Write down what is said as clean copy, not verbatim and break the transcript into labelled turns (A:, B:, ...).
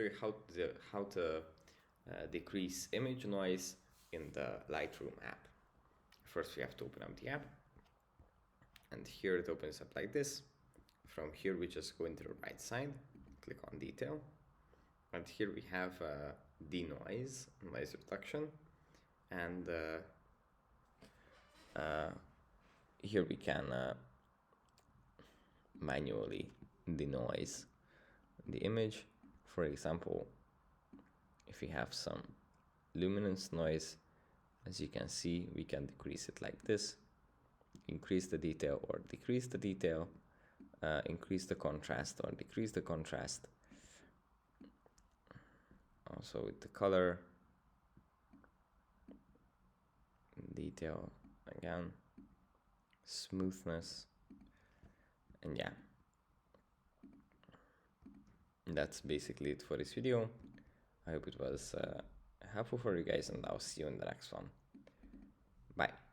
A: you how to decrease image noise in the Lightroom app. First, we have to open up the app, and here it opens up like this. From here, we just go into the right side, click on detail, and here we have denoise, noise reduction, and here we can manually denoise the image. For example, if we have some luminance noise, as you can see, we can decrease it like this, increase the detail or decrease the detail, increase the contrast or decrease the contrast. Also with the color, detail again, smoothness, and yeah, that's basically it for this video. I hope it was helpful for you guys, and I'll see you in the next one. Bye.